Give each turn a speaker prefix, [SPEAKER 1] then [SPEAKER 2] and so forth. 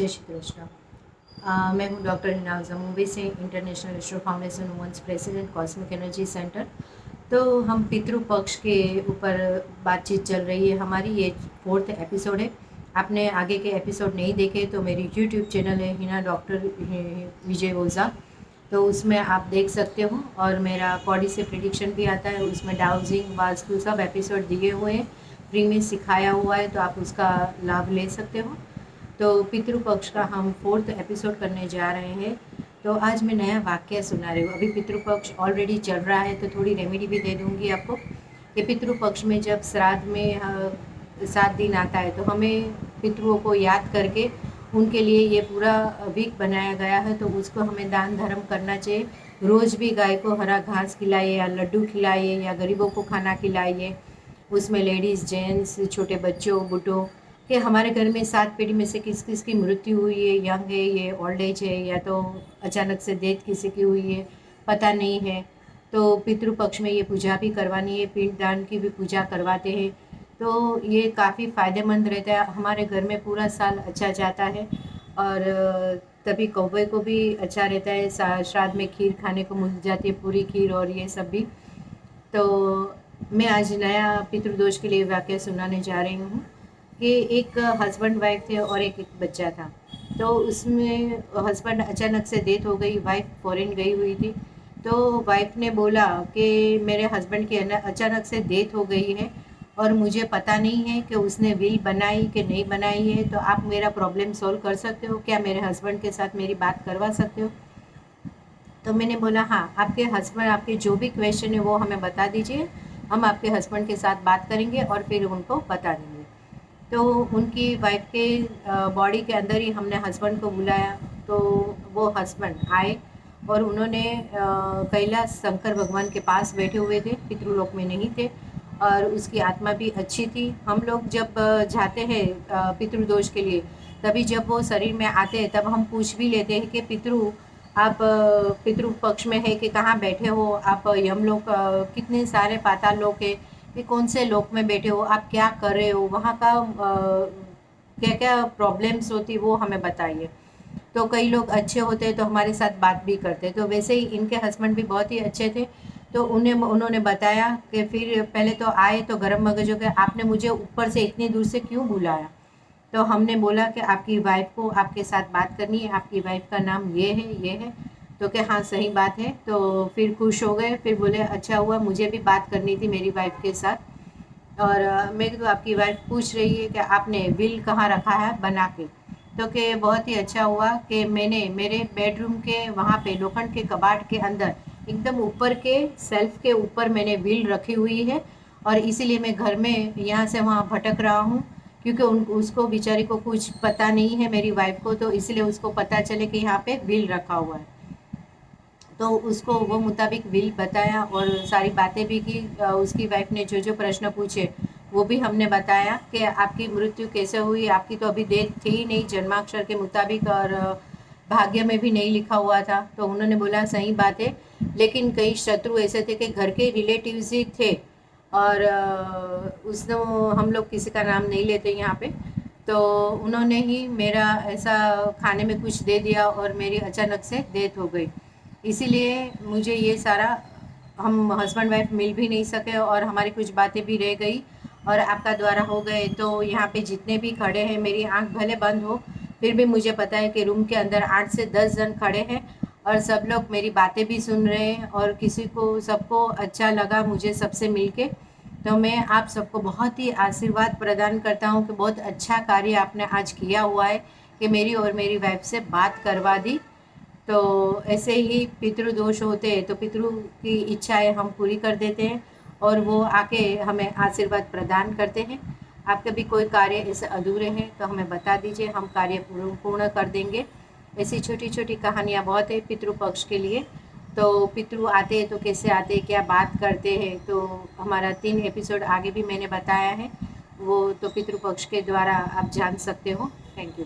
[SPEAKER 1] जय श्री कृष्ण। मैं हूँ डॉक्टर हिना जमूवी से international Ishwar foundation women's president cosmic energy centre. तो हम पितृ पक्ष के ऊपर बातचीत चल रही है हमारी, ये 4th एपिसोड है। आपने आगे के एपिसोड नहीं देखे तो मेरी यूट्यूब चैनल है हिना डॉक्टर विजय ओझा, तो उसमें आप देख सकते हो। और मेरा बॉडी से प्रिडिक्शन भी आता है, उसमें डाउजिंग वास्तु सब एपिसोड दिए हुए हैं, फ्री में सिखाया हुआ है, तो आप उसका लाभ ले सकते हो। तो पितृपक्ष का हम 4th एपिसोड करने जा रहे हैं। तो आज मैं नया वाक्य सुना रही हूँ। अभी पितृपक्ष ऑलरेडी चल रहा है, तो थोड़ी रेमेडी भी दे दूँगी आपको कि पितृपक्ष में जब श्राद्ध में 7 दिन आता है, तो हमें पितृओं को याद करके उनके लिए ये पूरा वीक बनाया गया है, तो उसको हमें दान धर्म करना चाहिए। रोज़ भी गाय को हरा घास खिलाइए या लड्डू खिलाइए या गरीबों को खाना खिलाइए। उसमें लेडीज़, जेंट्स, छोटे बच्चों, बूढ़ों कि हमारे घर में 7 पीढ़ी में से किस किस की मृत्यु हुई है, यंग है, ये ओल्ड एज है, या तो अचानक से डेथ किसी की हुई है, पता नहीं है। तो पितृपक्ष में ये पूजा भी करवानी है, पिंडदान की भी पूजा करवाते हैं। तो ये काफ़ी फ़ायदेमंद रहता है, हमारे घर में पूरा साल अच्छा जाता है। और तभी कौवे को भी अच्छा रहता है, श्राद्ध में खीर खाने को मिल जाती है, पूरी खीर और ये सब भी। तो मैं आज नया पितृदोष के लिए वाक्य सुनाने जा रही हूँ कि एक हस्बैंड वाइफ थे और एक बच्चा था। तो उसमें हस्बैंड अचानक से डेथ हो गई, वाइफ फॉरेन गई हुई थी। तो वाइफ ने बोला कि मेरे हस्बैंड की अचानक से डेथ हो गई है और मुझे पता नहीं है कि उसने विल बनाई कि नहीं बनाई है, तो आप मेरा प्रॉब्लम सॉल्व कर सकते हो क्या, मेरे हस्बैंड के साथ मेरी बात करवा सकते हो। तो मैंने बोला हाँ, आपके हस्बैंड, आपके जो भी क्वेश्चन है वो हमें बता दीजिए, हम आपके हस्बैंड के साथ बात करेंगे और फिर उनको बता देंगे। तो उनकी वाइफ के बॉडी के अंदर ही हमने हस्बैंड को बुलाया। तो वो हस्बैंड आए और उन्होंने कैलाश शंकर भगवान के पास बैठे हुए थे, पितृलोक में नहीं थे, और उसकी आत्मा भी अच्छी थी। हम लोग जब जाते हैं पितृदोष के लिए, तभी जब वो शरीर में आते हैं तब हम पूछ भी लेते हैं कि आप पितृ पक्ष में है कि कहाँ बैठे हो आप, यमलोक, कितने सारे पाताल लोक है कि कौन से लोक में बैठे हो, आप क्या कर रहे हो, वहाँ का क्या क्या प्रॉब्लम्स होती वो हमें बताइए। तो कई लोग अच्छे होते हैं तो हमारे साथ बात भी करते हैं। तो वैसे ही इनके हस्बैंड भी बहुत ही अच्छे थे। तो उन्होंने बताया कि फिर पहले तो आए तो गर्म मगज हो गए, आपने मुझे ऊपर से इतनी दूर से क्यों बुलाया। तो हमने बोला कि आपकी वाइफ को आपके साथ बात करनी है, आपकी वाइफ का नाम ये है, ये है। तो क्या हाँ सही बात है। तो फिर खुश हो गए, फिर बोले अच्छा हुआ, मुझे भी बात करनी थी मेरी वाइफ के साथ। और मेरी तो आपकी वाइफ पूछ रही है कि आपने बिल कहाँ रखा है बना के। तो कि बहुत ही अच्छा हुआ कि मैंने मेरे बेडरूम के वहाँ पे लोखंड के कबाड़ के अंदर एकदम ऊपर के सेल्फ के ऊपर मैंने व्हील रखी हुई है, और इसीलिए मैं घर में यहाँ से वहाँ भटक रहा हूँ, क्योंकि उसको बेचारी को कुछ पता नहीं है मेरी वाइफ को, तो इसलिए उसको पता चले कि यहाँ पे व्हील रखा हुआ है। तो उसको वो मुताबिक विल बताया और सारी बातें भी की। उसकी वाइफ ने जो जो प्रश्न पूछे वो भी हमने बताया कि आपकी मृत्यु कैसे हुई, आपकी तो अभी डेथ थी ही नहीं जन्माक्षर के मुताबिक, और भाग्य में भी नहीं लिखा हुआ था। तो उन्होंने बोला सही बात है, लेकिन कई शत्रु ऐसे थे कि घर के रिलेटिव्स ही थे, और उसने हम लोग किसी का नाम नहीं लेते यहाँ पे। तो उन्होंने ही मेरा ऐसा खाने में कुछ दे दिया और मेरी अचानक से डेथ हो गई। इसीलिए मुझे ये सारा, हम हस्बैंड वाइफ मिल भी नहीं सके और हमारी कुछ बातें भी रह गई और आपका द्वारा हो गए। तो यहाँ पे जितने भी खड़े हैं, मेरी आंख भले बंद हो फिर भी मुझे पता है कि रूम के अंदर 8 से 10 जन खड़े हैं और सब लोग मेरी बातें भी सुन रहे हैं, और किसी को, सबको अच्छा लगा मुझे सबसे मिलके। तो मैं आप सबको बहुत ही आशीर्वाद प्रदान करता हूँ कि बहुत अच्छा कार्य आपने आज किया हुआ है कि मेरी और मेरी वाइफ से बात करवा दी। तो ऐसे ही पितृदोष होते हैं तो पितृ की इच्छाएं हम पूरी कर देते हैं और वो आके हमें आशीर्वाद प्रदान करते हैं। आपके भी कोई कार्य ऐसे अधूरे हैं तो हमें बता दीजिए, हम कार्य पूर्ण कर देंगे। ऐसी छोटी छोटी कहानियाँ बहुत है पितृ पक्ष के लिए। तो पितृ आते हैं तो कैसे आते हैं, क्या बात करते हैं, तो हमारा 3 एपिसोड आगे भी मैंने बताया है, वो तो पितृ पक्ष के द्वारा आप जान सकते हो। Thank you.